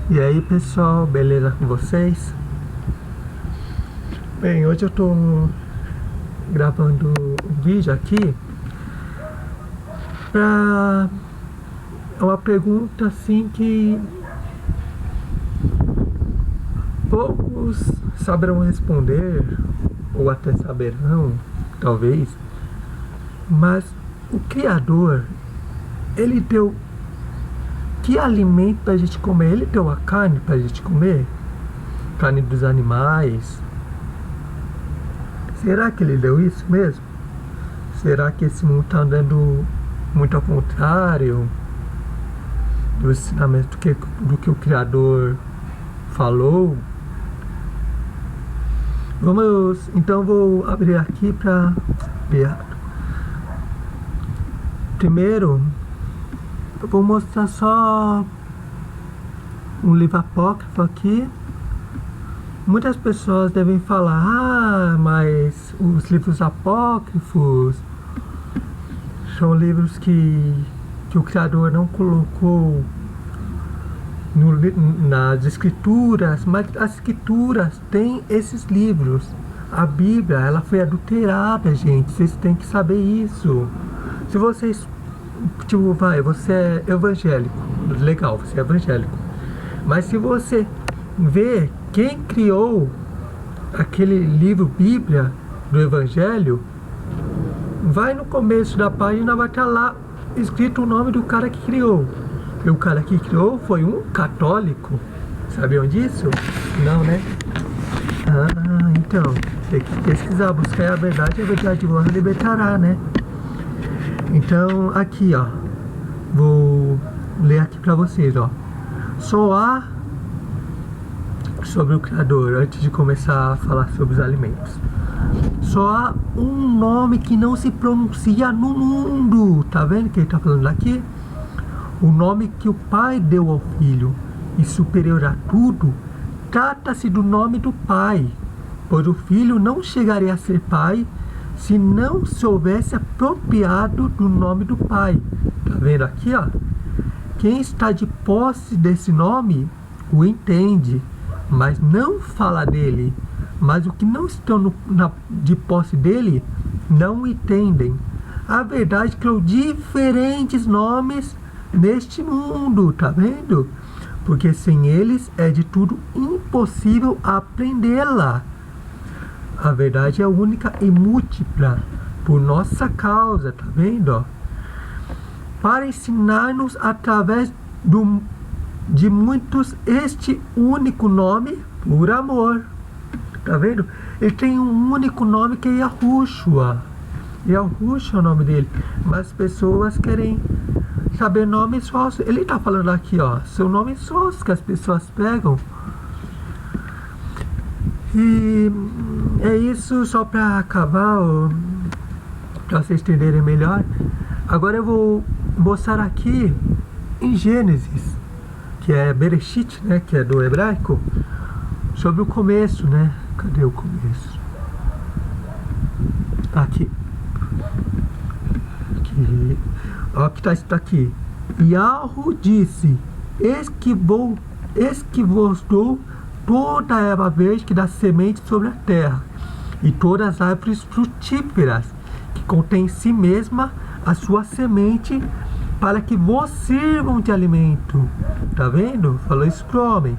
E aí pessoal, beleza com vocês? Bem, hoje eu tô gravando um vídeo aqui pra uma pergunta assim que poucos saberão responder, ou até saberão, talvez, mas o Criador, ele deu que alimento pra gente comer? Ele deu a carne pra gente comer? Carne dos animais? Será que ele deu isso mesmo? Será que esse mundo está andando muito ao contrário do ensinamento do que o Criador falou? Então vou abrir aqui para ver. Primeiro, eu vou mostrar só um livro apócrifo aqui. Muitas pessoas devem falar, mas os livros apócrifos são livros que o Criador não colocou nas escrituras, mas as escrituras têm esses livros. A Bíblia, ela foi adulterada, gente, vocês têm que saber isso. Se vocês, você é evangélico, legal, você é evangélico, mas se você vê quem criou aquele livro Bíblia do Evangelho, vai no começo da página, vai estar lá escrito o nome do cara que criou. E o cara que criou foi um católico. Sabiam disso? Não, né? Então, tem que pesquisar, buscar a verdade vos libertará, né? Então, aqui, ó, vou ler aqui pra vocês, ó. Só há sobre o Criador, antes de começar a falar sobre os alimentos. Só há um nome que não se pronuncia no mundo. Tá vendo que ele tá falando aqui? O nome que o Pai deu ao Filho, e superior a tudo, trata-se do nome do Pai, pois o Filho não chegaria a ser Pai se não se houvesse apropriado do nome do Pai. Tá vendo aqui, ó? Quem está de posse desse nome o entende, mas não fala dele. Mas os que não estão de posse dele não o entendem. A verdade é que criou diferentes nomes neste mundo, tá vendo? Porque sem eles é de tudo impossível aprendê-la. A verdade é única e múltipla por nossa causa, tá vendo? Ó? Para ensinar-nos através de muitos este único nome por amor. Tá vendo? Ele tem um único nome que é Yahushua. Yahushua é o nome dele. Mas as pessoas querem saber nomes falsos. Ele tá falando aqui, ó, são nomes falsos que as pessoas pegam. E é isso, só para acabar, para vocês entenderem melhor. Agora eu vou mostrar aqui em Gênesis, que é Bereshit, né, que é do hebraico, sobre o começo, né? Cadê o começo? Aqui. Ó, que está aqui. Yahu disse: eis que vos dou toda a erva verde que dá semente sobre a terra, e todas as árvores frutíferas, que contém em si mesma a sua semente, para que vos sirvam de alimento. Tá vendo? Falou isso pro homem.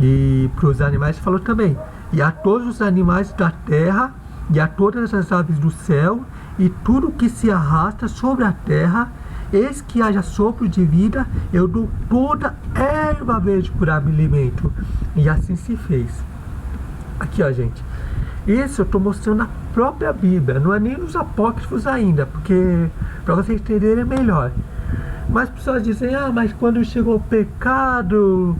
E para os animais falou também. E a todos os animais da terra, e a todas as aves do céu, e tudo que se arrasta sobre a terra, eis que haja sopro de vida, eu dou toda erva verde por alimento. E assim se fez. Aqui, ó, gente. Isso eu estou mostrando na própria Bíblia, não é nem nos apócrifos ainda, porque para vocês entenderem melhor. Mas as pessoas dizem, mas quando chegou o pecado,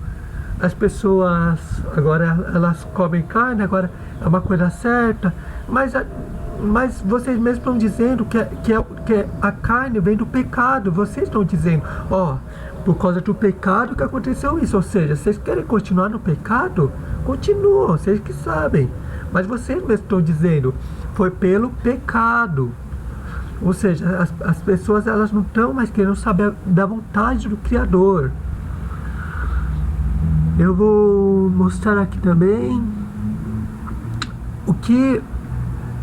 as pessoas agora elas comem carne, agora é uma coisa certa. Mas vocês mesmos estão dizendo que a carne vem do pecado. Vocês estão dizendo, por causa do pecado que aconteceu isso. Ou seja, vocês querem continuar no pecado? Continuam, vocês que sabem. Mas vocês mesmos estão dizendo, foi pelo pecado. Ou seja, as pessoas elas não estão mais querendo saber da vontade do Criador. Eu vou mostrar aqui também o que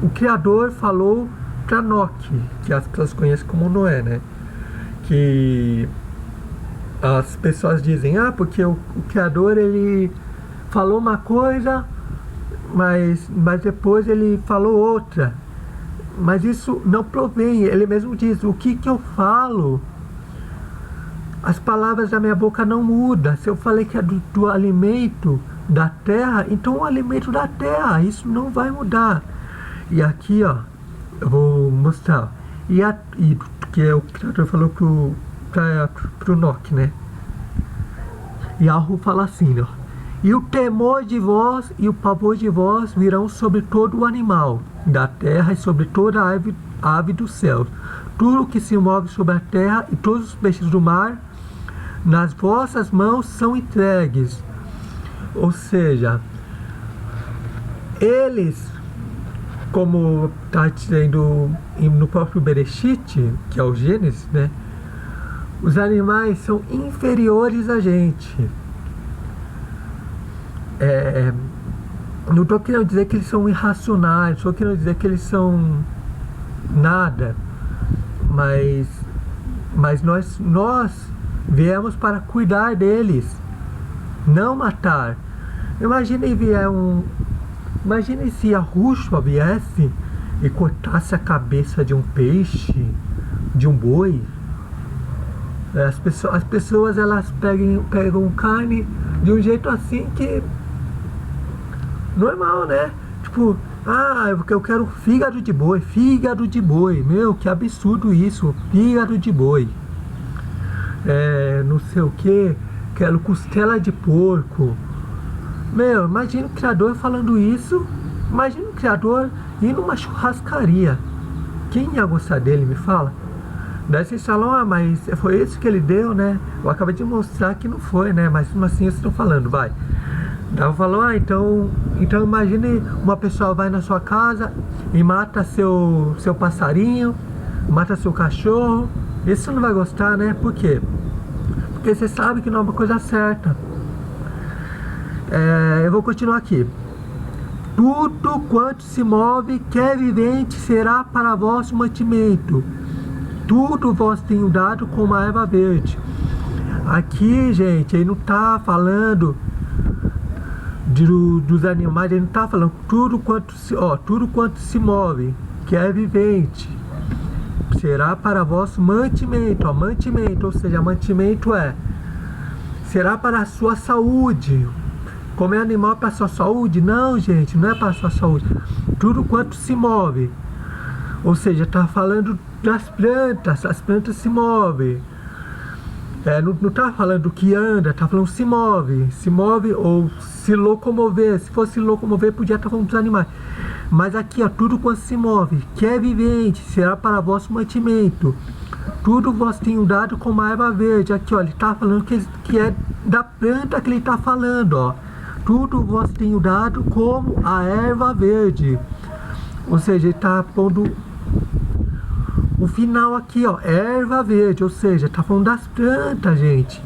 o Criador falou para Enoque, que as pessoas conhecem como Noé, né? Que as pessoas dizem, porque o Criador ele falou uma coisa, mas depois ele falou outra. Mas isso não provém, ele mesmo diz, o que eu falo, as palavras da minha boca não mudam. Se eu falei que é do alimento da terra, então o alimento da terra, isso não vai mudar. E aqui, ó, eu vou mostrar. Que o Criador falou pro Enoque, né? E Yahweh fala assim, ó. E o temor de vós e o pavor de vós virão sobre todo o animal da terra e sobre toda a ave do céu. Tudo que se move sobre a terra e todos os peixes do mar, nas vossas mãos são entregues. Ou seja, eles, como está dizendo no próprio Bereshit, que é o Gênesis, né? Os animais são inferiores a gente. Não estou querendo dizer que eles são irracionais, estou querendo dizer que eles são nada, mas nós viemos para cuidar deles, não matar. Imagine se a Rússia viesse e cortasse a cabeça de um peixe, de um boi. As pessoas elas pegam carne de um jeito assim que normal, né? Tipo, eu quero fígado de boi, meu, que absurdo isso, fígado de boi, não sei o que, quero costela de porco. Meu, imagina o Criador falando isso, imagina o Criador ir numa churrascaria, quem ia gostar dele, me fala? Daí vocês falam, mas foi isso que ele deu, né? Eu acabei de mostrar que não foi, né? Mas mesmo assim eu estou falando, vai. Daí eu falo, então imagine uma pessoa vai na sua casa e mata seu passarinho, mata seu cachorro. Isso você não vai gostar, né? Por quê? Porque você sabe que não é uma coisa certa. Eu vou continuar aqui. Tudo quanto se move, que é vivente, será para vosso mantimento. Tudo vós tenho dado como a erva verde. Aqui, gente, ele não está falando dos animais, ele não está falando tudo quanto se move, que é vivente, será para vosso mantimento. Mantimento, ou seja, mantimento será para a sua saúde. Comer animal para a sua saúde? Não, gente, não é para a sua saúde. Tudo quanto se move. Ou seja, está falando das plantas, as plantas se movem. Não está falando do que anda, está falando se move ou se locomover. Se fosse locomover, podia estar falando dos animais. Mas aqui, tudo quanto se move, que é vivente, será para vosso mantimento. Tudo vós tenho dado como a erva verde. Aqui, ó, ele está falando que é da planta que ele está falando, ó. Tudo vós tenho dado como a erva verde. Ou seja, ele está pondo o final aqui, ó, erva verde, ou seja, tá falando das plantas, gente.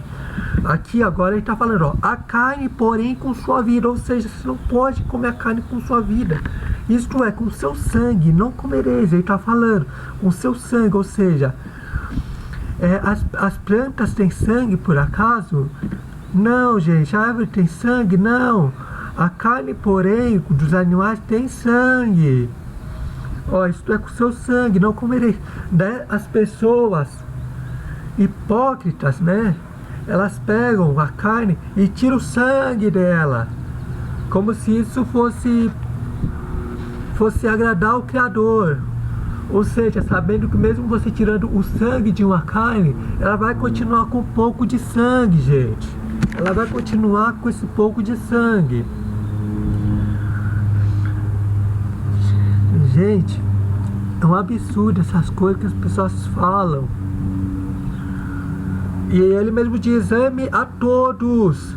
Aqui agora ele tá falando, ó, a carne, porém, com sua vida, ou seja, você não pode comer a carne com sua vida. Isto é, com seu sangue, não comereis. Ele tá falando, com seu sangue, ou seja, as plantas têm sangue, por acaso? Não, gente, a árvore tem sangue? Não. A carne, porém, dos animais tem sangue. Ó, isto é com seu sangue, não comereis. As pessoas hipócritas, né? Elas pegam a carne e tiram o sangue dela, como se isso fosse agradar o Criador. Ou seja, sabendo que mesmo você tirando o sangue de uma carne, ela vai continuar com um pouco de sangue, gente. Ela vai continuar com esse pouco de sangue. Gente, é um absurdo essas coisas que as pessoas falam. E ele mesmo diz, ame a todos,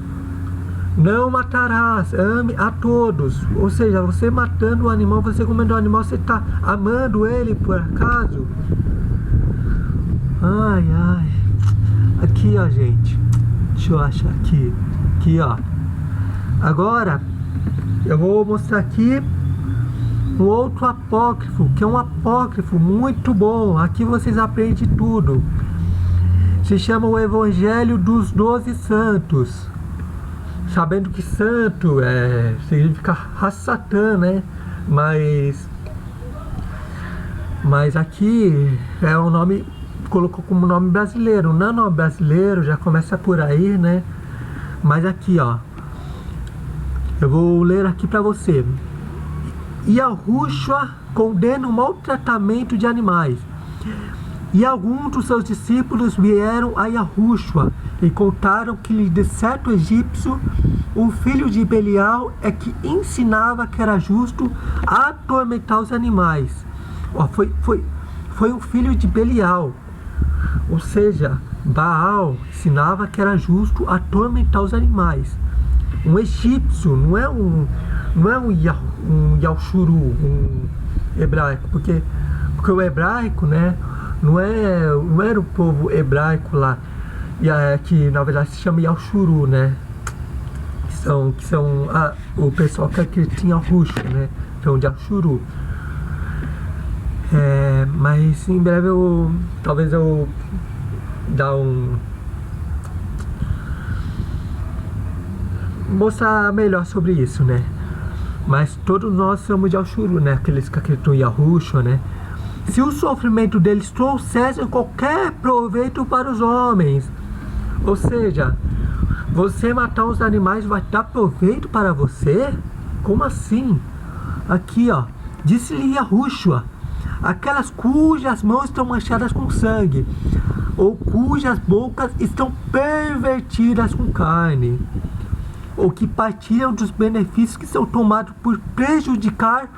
não matarás, ame a todos. Ou seja, você matando o animal, você comendo o animal, você está amando ele por acaso? Ai, ai. Aqui, ó, gente, deixa eu achar aqui, ó. Agora, eu vou mostrar aqui um outro apócrifo, que é um apócrifo muito bom. Aqui vocês aprendem tudo. Se chama o Evangelho dos 12 Santos. Sabendo que santo significa Satã, né? Mas aqui é um nome, colocou como nome brasileiro. Não é nome brasileiro, já começa por aí, né? Mas aqui, ó, eu vou ler aqui para você. Yahushua condena o maltratamento de animais. E alguns dos seus discípulos vieram a Yahushua e contaram que de certo egípcio, o filho de Belial é que ensinava que era justo atormentar os animais. Ó, foi um filho de Belial. Ou seja, Baal ensinava que era justo atormentar os animais. Um egípcio, não é um Yahshuru, um hebraico, porque o hebraico, né, não era o povo hebraico lá, que na verdade se chama Yahshuru, né, que são o pessoal que acredita em Yahushua, né, então de Yahshuru. Mas em breve talvez eu mostrar melhor sobre isso, né? Mas todos nós somos de Yahshuru, né? Aqueles que acreditam em Yahushua, né? Se o sofrimento deles trouxesse qualquer proveito para os homens, ou seja, você matar os animais vai dar proveito para você? Como assim? Aqui, ó, disse-lhe Yahushua: aquelas cujas mãos estão manchadas com sangue, ou cujas bocas estão pervertidas com carne, ou que partilham dos benefícios que são tomados por prejudicar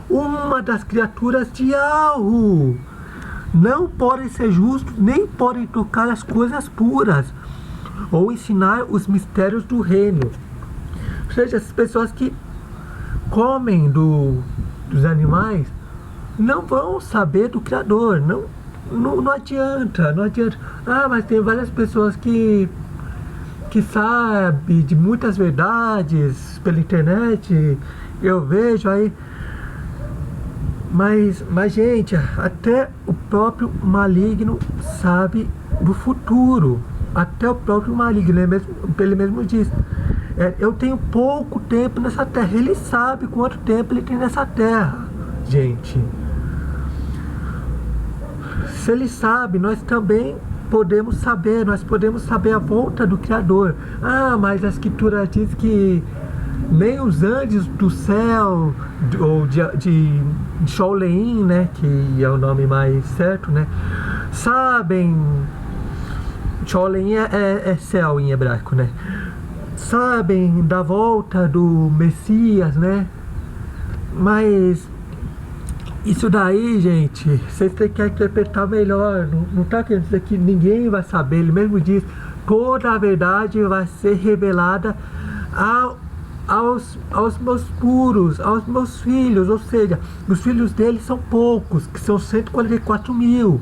uma das criaturas de Yahu, não podem ser justos, nem podem tocar as coisas puras, ou ensinar os mistérios do reino. Ou seja, as pessoas que comem dos animais não vão saber do Criador. Não adianta. Mas tem várias pessoas que sabem de muitas verdades pela internet, eu vejo aí. Mas gente, até o próprio maligno sabe do futuro. Até o próprio maligno, ele mesmo diz: eu tenho pouco tempo nessa terra. Ele sabe quanto tempo ele tem nessa terra, gente. Se ele sabe, nós também podemos saber. Nós podemos saber a volta do Criador. Mas a Escritura diz que nem os anjos do céu, ou de Shaoleim, né, que é o nome mais certo, né, sabem. Shaoleim é céu em hebraico, né, sabem da volta do Messias, né. Mas isso daí, gente, vocês têm que interpretar melhor. Não está querendo dizer que ninguém vai saber. Ele mesmo diz: toda a verdade vai ser revelada aos meus puros, aos meus filhos. Ou seja, os filhos dele são poucos, que são 144 mil.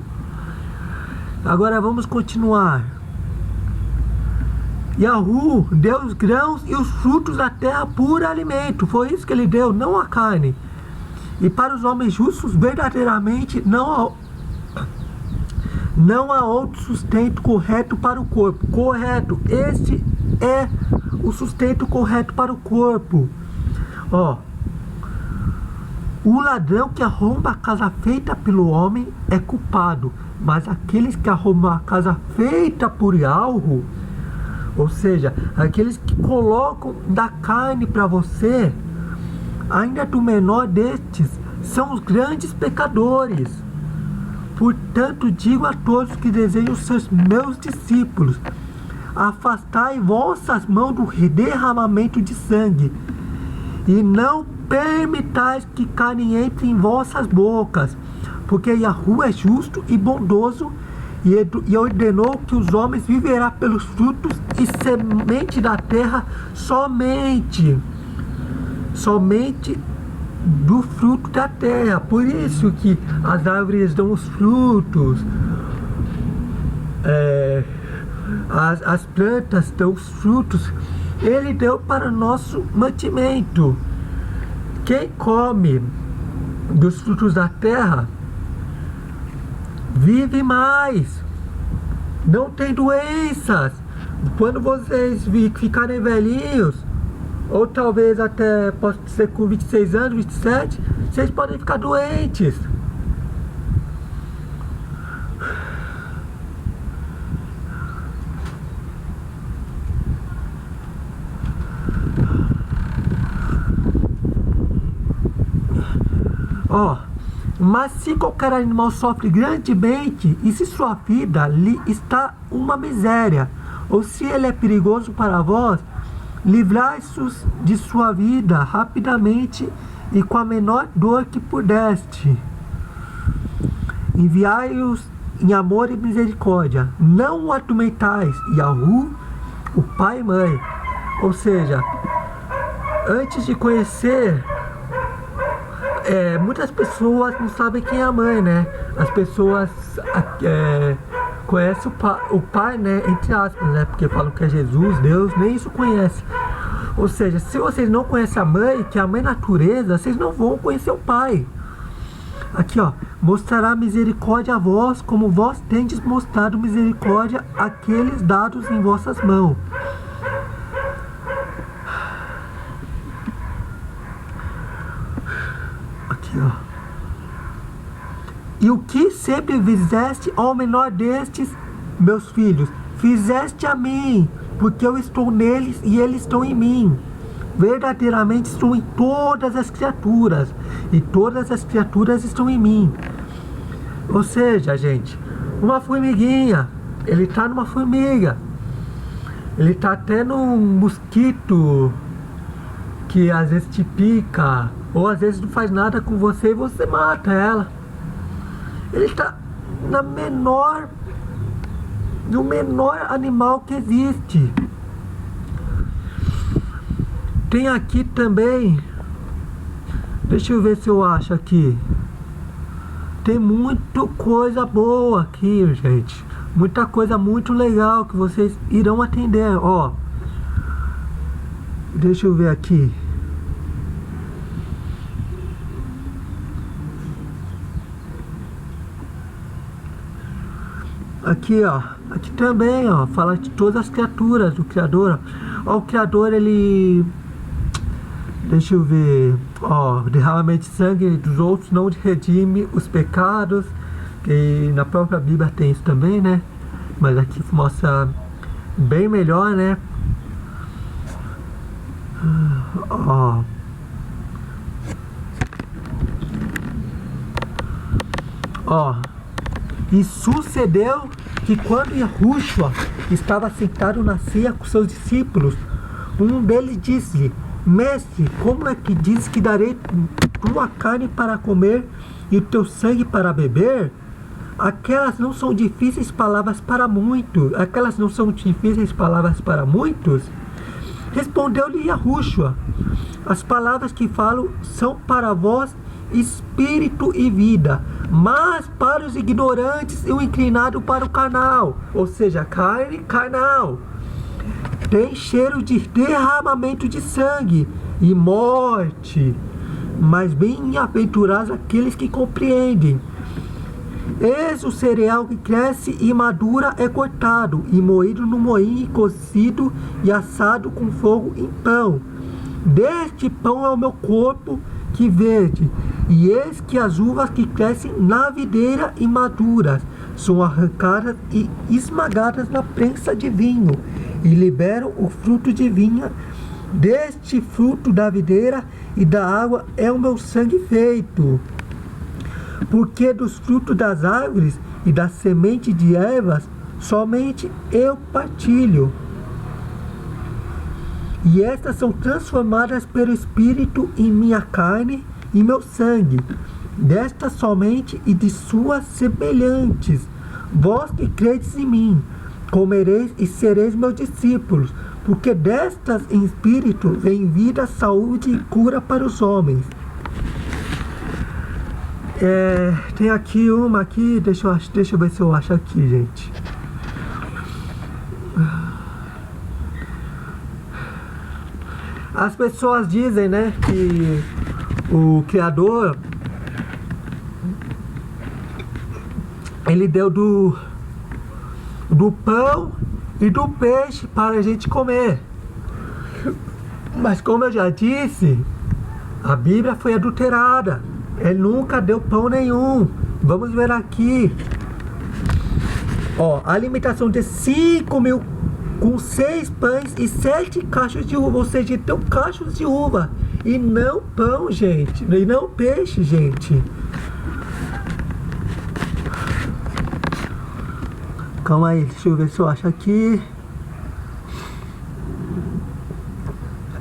Agora vamos continuar. Yahu deu os grãos e os frutos da terra por alimento. Foi isso que ele deu, não a carne. E para os homens justos, verdadeiramente, não há outro sustento correto para o corpo. Correto, este é o sustento correto para o corpo. Ó, o ladrão que arromba a casa feita pelo homem é culpado, mas aqueles que arrombam a casa feita por Yahu, ou seja, aqueles que colocam da carne para você, ainda do menor destes, são os grandes pecadores. Portanto, digo a todos que desejam ser meus discípulos: afastai vossas mãos do derramamento de sangue, e não permitais que carne entre em vossas bocas, porque Yahu é justo e bondoso, e ordenou que os homens viverá pelos frutos e semente da terra somente do fruto da terra. Por isso que as árvores dão os frutos, as plantas dão os frutos, Ele deu para o nosso mantimento. Quem come dos frutos da terra vive mais, não tem doenças. Quando vocês ficarem velhinhos, ou talvez até pode ser com 26 anos, 27, vocês podem ficar doentes. Mas se qualquer animal sofre grandemente, e se sua vida lhe está uma miséria, ou se ele é perigoso para vós, livrai-os de sua vida rapidamente e com a menor dor que pudeste. Enviai-os em amor e misericórdia, não o atormentais, Yahu, o pai e mãe. Ou seja, antes de conhecer, muitas pessoas não sabem quem é a mãe, né? As pessoas conhecem o pai, né? Entre aspas, né? Porque falam que é Jesus, Deus, nem isso conhece. Ou seja, se vocês não conhecem a mãe, que é a mãe natureza, vocês não vão conhecer o pai. Aqui, mostrará misericórdia a vós, como vós tendes mostrado misericórdia àqueles dados em vossas mãos. E o que sempre fizeste ao menor destes, meus filhos, fizeste a mim, porque eu estou neles e eles estão em mim. Verdadeiramente estou em todas as criaturas, e todas as criaturas estão em mim. Ou seja, gente, uma formiguinha, ele está numa formiga, ele está até num mosquito que às vezes te pica, ou às vezes não faz nada com você e você mata ela. Ele está no menor animal que existe. Tem aqui também, deixa eu ver se eu acho aqui. Tem muita coisa boa aqui, gente. Muita coisa muito legal que vocês irão atender. Deixa eu ver aqui. Aqui, aqui também, fala de todas as criaturas do Criador. O Criador, ele... Deixa eu ver. Derramamento de sangue dos outros não redime os pecados. E na própria Bíblia tem isso também, né? Mas aqui mostra bem melhor, né? E sucedeu que quando Yahushua estava sentado na ceia com seus discípulos, um deles disse-lhe: Mestre, como é que diz que darei tua carne para comer e o teu sangue para beber? Aquelas não são difíceis palavras para muitos. Respondeu-lhe Yahushua: as palavras que falo são para vós espírito e vida, mas para os ignorantes e o inclinado para o carnal, ou seja, carne carnal, tem cheiro de derramamento de sangue e morte. Mas bem-aventurados aqueles que compreendem. Eis o cereal que cresce e madura é cortado, e moído no moinho, e cozido e assado com fogo em pão. Deste pão é o meu corpo que verde, e eis que as uvas que crescem na videira e maduras são arrancadas e esmagadas na prensa de vinho, e liberam o fruto de vinha. Deste fruto da videira e da água é o meu sangue feito. Porque dos frutos das árvores e da semente de ervas somente eu partilho. E estas são transformadas pelo Espírito em minha carne e meu sangue. Destas somente e de suas semelhantes, vós que credes em mim, comereis e sereis meus discípulos, porque destas em espírito vem vida, saúde e cura para os homens. Tem aqui uma aqui, deixa eu ver se eu acho aqui, gente. As pessoas dizem, né, que o Criador, ele deu do pão e do peixe para a gente comer. Mas como eu já disse, a Bíblia foi adulterada. Ele nunca deu pão nenhum. Vamos ver aqui. Ó, a alimentação de 5.000 com 6 pães e 7 cachos de uva. Ou seja, então cachos de uva. E não pão, gente. E não peixe, gente. Calma aí, deixa eu ver se eu acho aqui.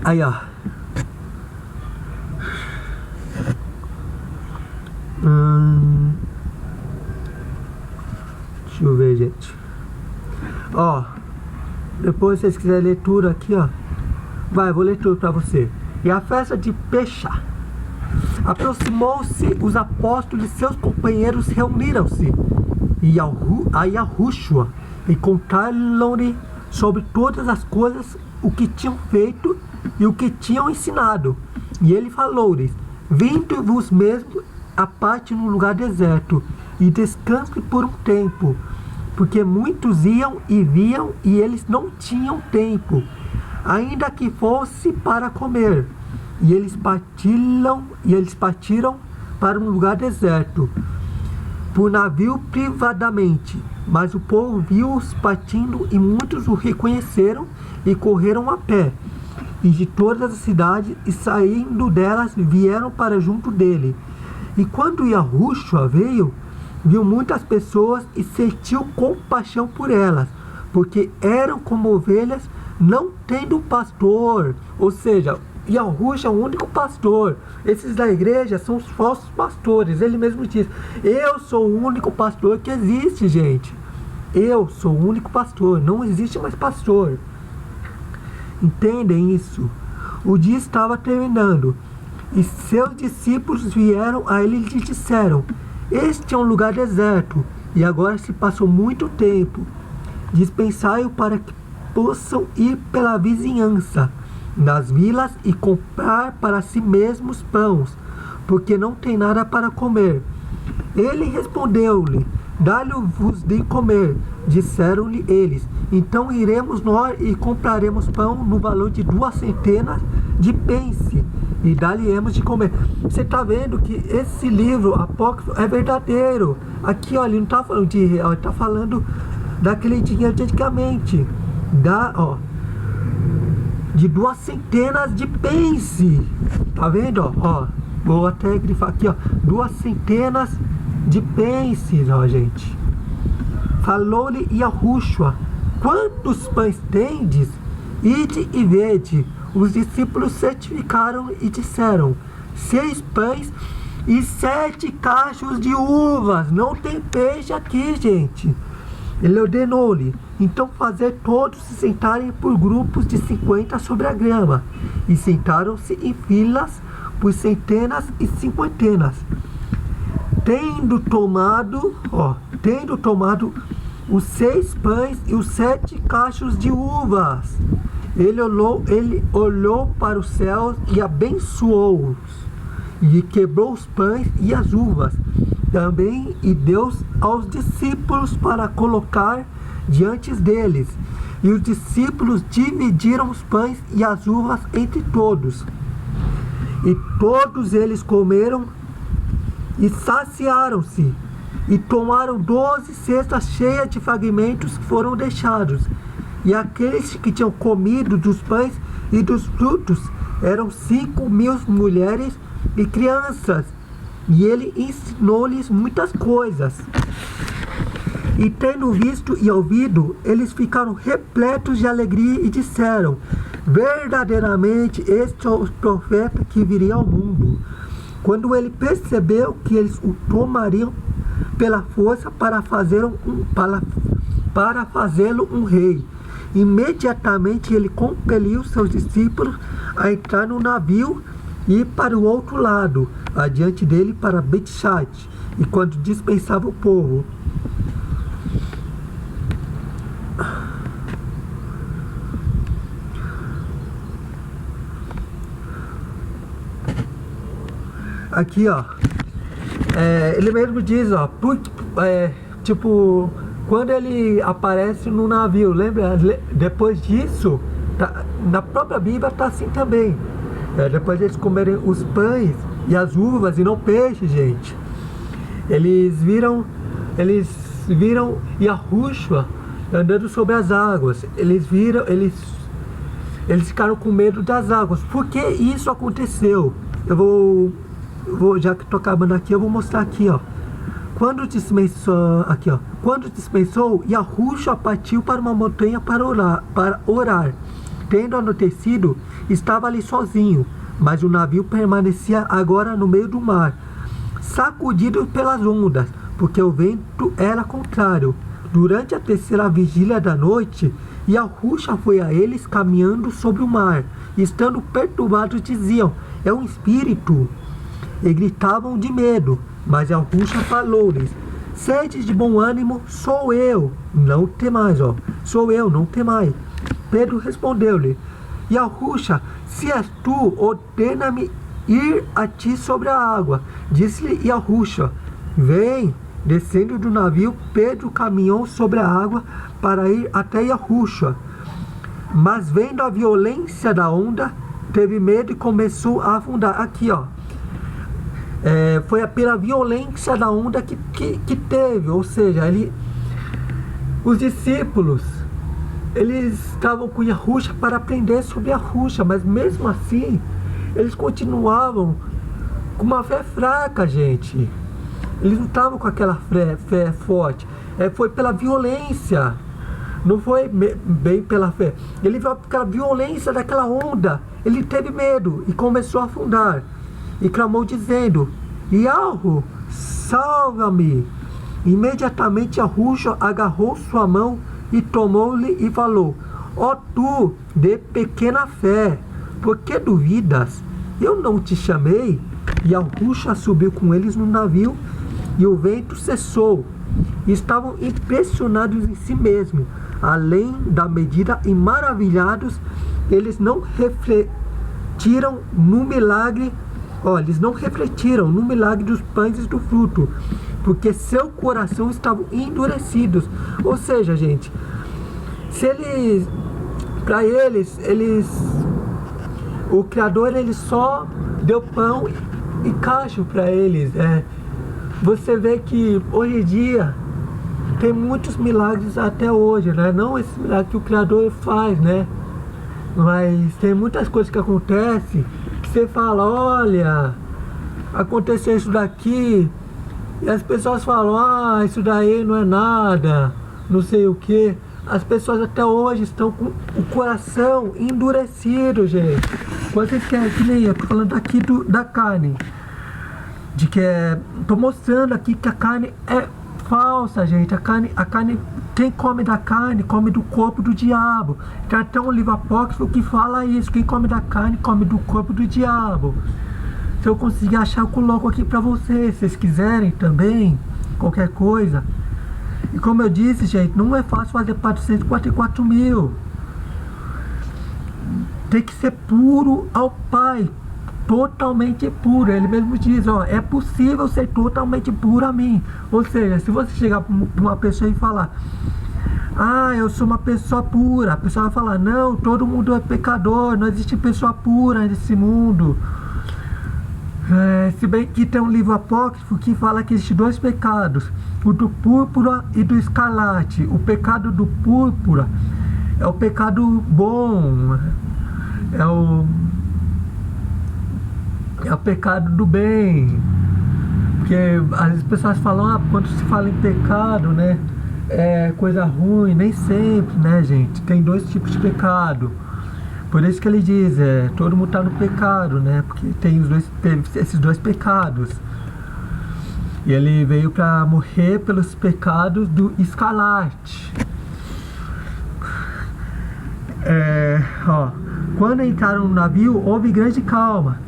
Aí, ó. Deixa eu ver, gente. Ó, depois se vocês quiserem ler tudo aqui, ó. Vou ler tudo pra você. E a festa de Pêcha. Aproximou-se os apóstolos e seus companheiros reuniram-se a Yahushua e contaram-lhe sobre todas as coisas o que tinham feito e o que tinham ensinado. E ele falou-lhes: vinde-vos mesmo à parte num lugar deserto e descanse por um tempo, porque muitos iam e viam e eles não tinham tempo, ainda que fosse para comer. E eles partiram para um lugar deserto, por navio privadamente. Mas o povo viu-os partindo e muitos o reconheceram e correram a pé. E de todas as cidades e saindo delas vieram para junto dele. E quando Yahushua veio, viu muitas pessoas e sentiu compaixão por elas, porque eram como ovelhas não tendo pastor. Ou seja, Yahushua é o único pastor. Esses da igreja são os falsos pastores. Ele mesmo diz: eu sou o único pastor que existe, gente. Eu sou o único pastor. Não existe mais pastor. Entendem isso? O dia estava terminando e seus discípulos vieram a ele e lhe disseram: este é um lugar deserto e agora se passou muito tempo. Dispensai-o para que possam ir pela vizinhança, nas vilas, e comprar para si mesmos pães, porque não tem nada para comer. Ele respondeu-lhe: dá-lhe-vos de comer. Disseram-lhe eles: então iremos nós e compraremos pão no valor de 2 centenas de pence e dá-lhe-emos de comer. Você está vendo que esse livro apócrifo é verdadeiro. Aqui, ó, ele não está falando de real, ele está falando daquele dinheiro de antigamente. De 2 centenas de pence. Tá vendo, ó? Vou até grifar aqui, ó. 2 centenas de pences, ó, gente. Falou-lhe Yahushua: quantos pães tendes? Ide e vede. Os discípulos certificaram e disseram: 6 pães e 7 cachos de uvas. Não tem peixe aqui, gente. Ele ordenou-lhe: então fazer todos se sentarem por grupos de 50 sobre a grama. E sentaram-se em filas por centenas e cinquentenas. Tendo tomado os 6 pães e os 7 cachos de uvas, ele olhou para os céus e abençoou-os, e quebrou os pães e as uvas também, e deu aos discípulos para colocar diante deles. E os discípulos dividiram os pães e as uvas entre todos. E todos eles comeram e saciaram-se, e tomaram 12 cestas cheias de fragmentos que foram deixados. E aqueles que tinham comido dos pães e dos frutos eram 5.000 mulheres e crianças. E ele ensinou-lhes muitas coisas. E tendo visto e ouvido, eles ficaram repletos de alegria e disseram: verdadeiramente este é o profeta que viria ao mundo. Quando ele percebeu que eles o tomariam pela força para fazê-lo um rei, imediatamente ele compeliu seus discípulos a entrar no navio e ir para o outro lado, adiante dele para Betchat. E quando dispensava o povo, Aqui, ó. Ele mesmo diz, ó. Tipo, quando ele aparece no navio, lembra? Depois disso, na própria Bíblia tá assim também. Depois de eles comerem os pães e as uvas e não peixe, gente. Eles viram Yahushua andando sobre as águas. Eles ficaram com medo das águas. Por que isso aconteceu? Eu vou já que tô acabando aqui, eu vou mostrar aqui, ó. Quando dispensou, Yahushua partiu para uma montanha para orar. Tendo anoitecido, estava ali sozinho, mas o navio permanecia agora no meio do mar, sacudido pelas ondas, porque o vento era contrário. Durante a terceira vigília da noite, Yahushua foi a eles caminhando sobre o mar. Estando perturbados, diziam: é um espírito. E gritavam de medo. Mas Yahushua falou-lhes: sedes de bom ânimo, sou eu, não temais, ó. Sou eu, não temais. Pedro respondeu-lhe: Yahushua, se és tu, ordena-me ir a ti sobre a água. Disse-lhe Yahushua: vem. Descendo do navio, Pedro caminhou sobre a água para ir até Yahushua. Mas vendo a violência da onda, teve medo e começou a afundar. Aqui, ó. Foi pela violência da onda que teve. Ou seja, os discípulos, eles estavam com Yahushua para aprender sobre Yahushua, mas mesmo assim, eles continuavam com uma fé fraca, gente. Eles não estavam com aquela fé forte. Foi pela violência. Não foi bem pela fé. Ele viu aquela violência daquela onda. Ele teve medo e começou a afundar. E clamou dizendo: Yahu, salva-me. Imediatamente Yahushua agarrou sua mão e tomou-lhe e falou: ó tu de pequena fé, por que duvidas? Eu não te chamei? E Yahushua subiu com eles no navio e o vento cessou. Estavam impressionados em si mesmos, além da medida, e maravilhados. Eles não refletiram no milagre. Eles não refletiram no milagre dos pães e do fruto, porque seu coração estavam endurecidos. Ou seja, gente, para eles, o Criador, ele só deu pão e cacho para eles. Você vê que hoje em dia tem muitos milagres até hoje, né? Não esse milagre que o Criador faz, né? Mas tem muitas coisas que acontecem que você fala: olha, aconteceu isso daqui, e as pessoas falam: isso daí não é nada, não sei o que. As pessoas até hoje estão com o coração endurecido, gente. Vocês querem, que nem eu tô falando aqui da carne, tô mostrando aqui que a carne é falsa, gente. A carne, quem come da carne, come do corpo do diabo. Tem até um livro apócrifo que fala isso: quem come da carne, come do corpo do diabo. Se eu conseguir achar, eu coloco aqui pra vocês, se vocês quiserem também, qualquer coisa. E como eu disse, gente, não é fácil fazer parte de 144 mil. Tem que ser puro ao Pai, totalmente puro. Ele mesmo diz: é possível ser totalmente puro a mim. Ou seja, se você chegar para uma pessoa e falar: eu sou uma pessoa pura, a pessoa vai falar: não, todo mundo é pecador, não existe pessoa pura nesse mundo. Se bem que tem um livro apócrifo que fala que existem dois pecados: o do púrpura e do escarlate. O pecado do púrpura é o pecado bom, é o pecado do bem. Porque as pessoas falam: quando se fala em pecado, né, é coisa ruim. Nem sempre, né, gente? Tem dois tipos de pecado. Por isso que ele diz: todo mundo está no pecado, né? Porque teve esses dois pecados. E ele veio para morrer pelos pecados do escarlate. Quando entraram no navio, houve grande calma.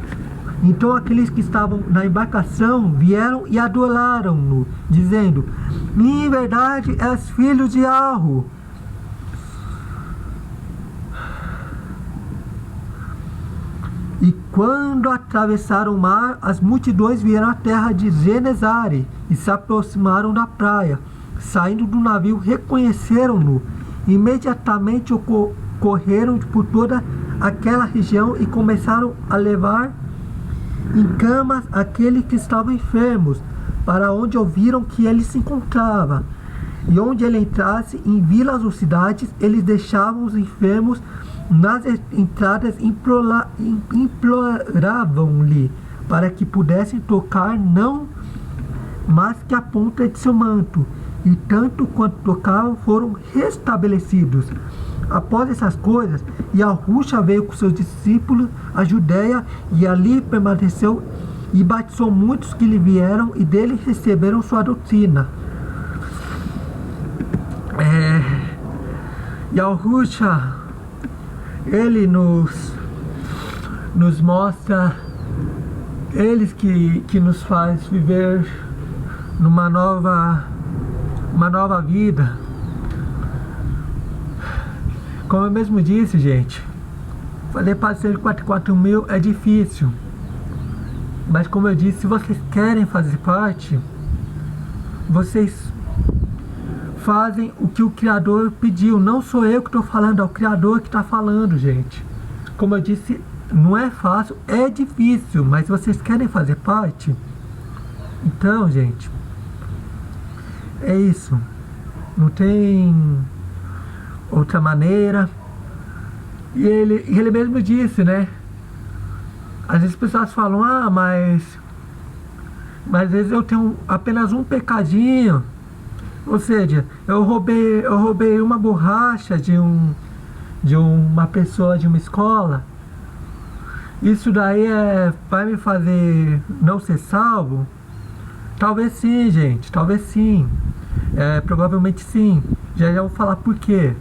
Então aqueles que estavam na embarcação vieram e adoraram-no, dizendo: em verdade és filho de Yahu. E quando atravessaram o mar, as multidões vieram à terra de Genesare e se aproximaram da praia. Saindo do navio, reconheceram-no. Imediatamente correram por toda aquela região e começaram a levar em camas aqueles que estavam enfermos, para onde ouviram que ele se encontrava. E onde ele entrasse, em vilas ou cidades, eles deixavam os enfermos nas entradas, imploravam-lhe para que pudessem tocar não mais que a ponta de seu manto, e tanto quanto tocavam foram restabelecidos. Após essas coisas, Yahushua veio com seus discípulos à Judéia e ali permaneceu e batizou muitos que lhe vieram e dele receberam sua doutrina. Yahushua, ele nos mostra, eles que nos faz viver numa nova vida. Como eu mesmo disse, gente, fazer parceiro 44.000 é difícil, mas como eu disse, se vocês querem fazer parte, vocês fazem o que o Criador pediu. Não sou eu que estou falando, é o Criador que está falando, gente. Como eu disse, não é fácil, é difícil, mas vocês querem fazer parte? Então, gente, é isso. Não tem outra maneira. E ele mesmo disse, né? Às vezes as pessoas falam, mas às vezes eu tenho apenas um pecadinho. Ou seja, eu roubei uma borracha de uma pessoa de uma escola. Isso daí vai me fazer não ser salvo? Talvez sim, gente, talvez sim. Provavelmente sim. Já vou falar por quê.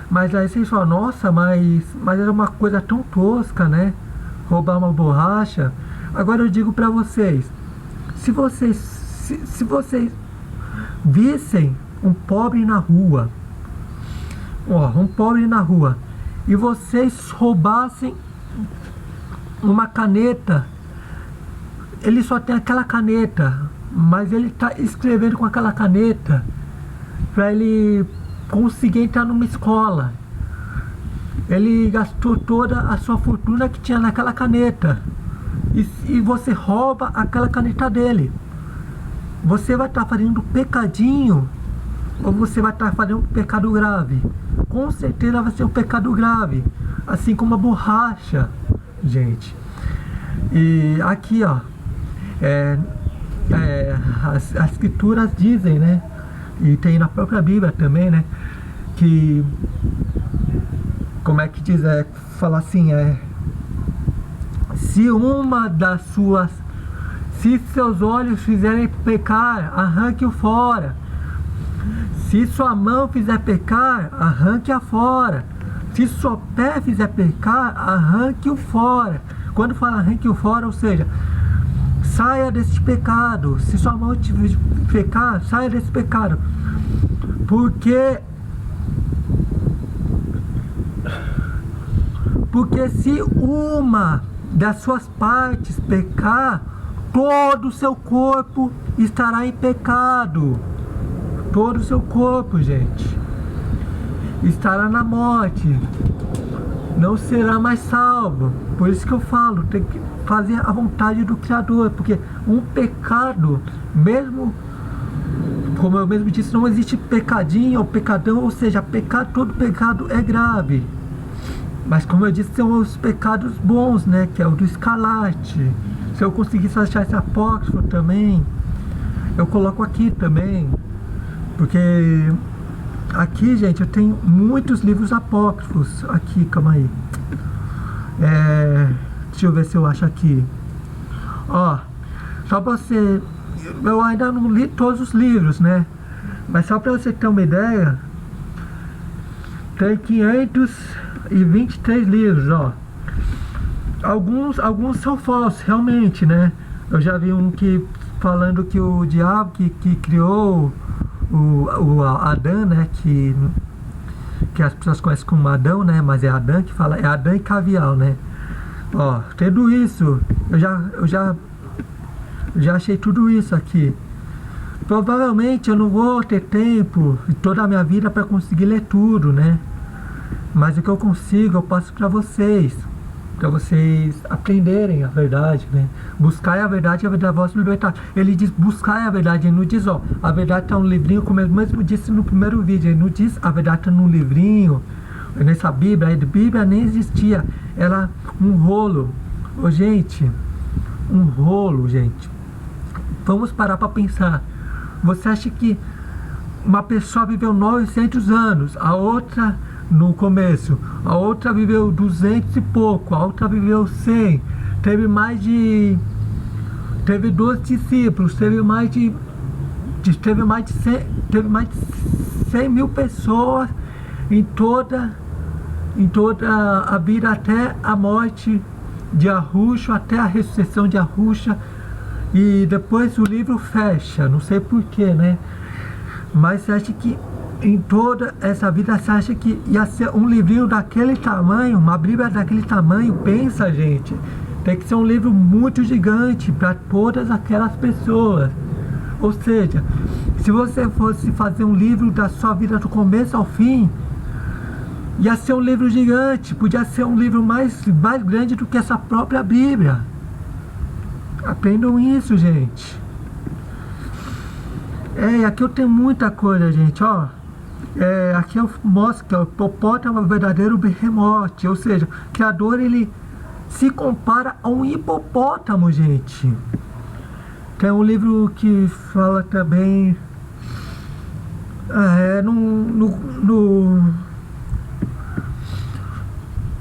Mas aí vocês falam, nossa, mas era uma coisa tão tosca, né? Roubar uma borracha. Agora eu digo pra vocês, se vocês vissem um pobre na rua, e vocês roubassem uma caneta, ele só tem aquela caneta, mas ele está escrevendo com aquela caneta para ele conseguir entrar numa escola. Ele gastou toda a sua fortuna que tinha naquela caneta, e você rouba aquela caneta dele. Você vai estar fazendo pecadinho ou você vai estar fazendo um pecado grave? Com certeza vai ser um pecado grave, assim como a borracha, gente. E aqui, as escrituras dizem, né? E tem na própria Bíblia também, né? Que, como é que diz? Fala assim, se seus olhos fizerem pecar, arranque-o fora. Se sua mão fizer pecar, arranque-a fora. Se seu pé fizer pecar, arranque-o fora. Quando fala arranque-o fora, ou seja, saia desse pecado. Se sua mão tiver pecar, saia desse pecado. Porque se uma das suas partes pecar, todo o seu corpo estará em pecado. Todo o seu corpo, gente, estará na morte. Não será mais salvo. Por isso que eu falo, tem que fazer a vontade do Criador. Porque um pecado, mesmo, como eu mesmo disse, não existe pecadinho ou pecadão. Ou seja, todo pecado é grave. Mas como eu disse, são os pecados bons, né? Que é o do escarlate. Se eu conseguisse achar esse apócrifo também, eu coloco aqui também. Porque aqui, gente, eu tenho muitos livros apócrifos. Aqui, calma aí. Deixa eu ver se eu acho aqui. Só pra você... Eu ainda não li todos os livros, né? Mas só pra você ter uma ideia, tem 523 livros, Alguns são falsos, realmente, né? Eu já vi um falando que o diabo que criou o Adão, né? Que as pessoas conhecem como Adão, né? Mas é Adão que fala, é Adão e Cavial, né? Ó, tendo isso, eu já achei tudo isso aqui. Provavelmente eu não vou ter tempo toda a minha vida para conseguir ler tudo, né? Mas o que eu consigo, eu passo para vocês aprenderem a verdade, né? Buscar a verdade vossa liberdade. Ele diz buscar a verdade, ele não diz, ó, a verdade está no livrinho, como ele mesmo disse no primeiro vídeo, ele não diz a verdade está no livrinho, nessa Bíblia, a Bíblia nem existia, era um rolo. Ô, gente, um rolo, gente. Vamos parar para pensar. Você acha que uma pessoa viveu 900 anos, a outra no começo, a outra viveu 200 e pouco, a outra viveu 100, teve 12 discípulos, teve mais de 100 mil pessoas em toda a vida, até a morte de Arusha, até a ressurreição de Arusha. E depois o livro fecha, não sei porquê, né? Mas você acha que em toda essa vida, você acha que ia ser um livrinho daquele tamanho, uma Bíblia daquele tamanho? Pensa, gente, tem que ser um livro muito gigante para todas aquelas pessoas. Ou seja, se você fosse fazer um livro da sua vida do começo ao fim, ia ser um livro gigante, podia ser um livro mais grande do que essa própria Bíblia. Aprendam isso, gente. Aqui eu tenho muita coisa, gente, ó. Aqui eu mostro que o hipopótamo é um verdadeiro behemoth, ou seja, o criador, ele se compara a um hipopótamo, gente. Tem um livro que fala também,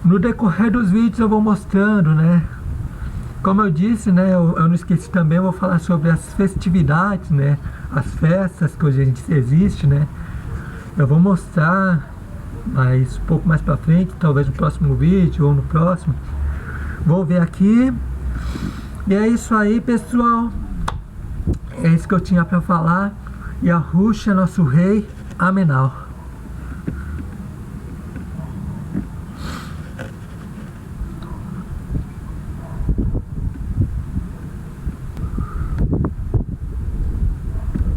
no decorrer dos vídeos eu vou mostrando, né? Como eu disse, né, eu não esqueci também, eu vou falar sobre as festividades, né, as festas que hoje a gente existe, né. Eu vou mostrar um pouco mais pra frente, talvez no próximo vídeo ou no próximo. Vou ver aqui. E é isso aí, pessoal. É isso que eu tinha pra falar. E Arusha é nosso rei. Amenal.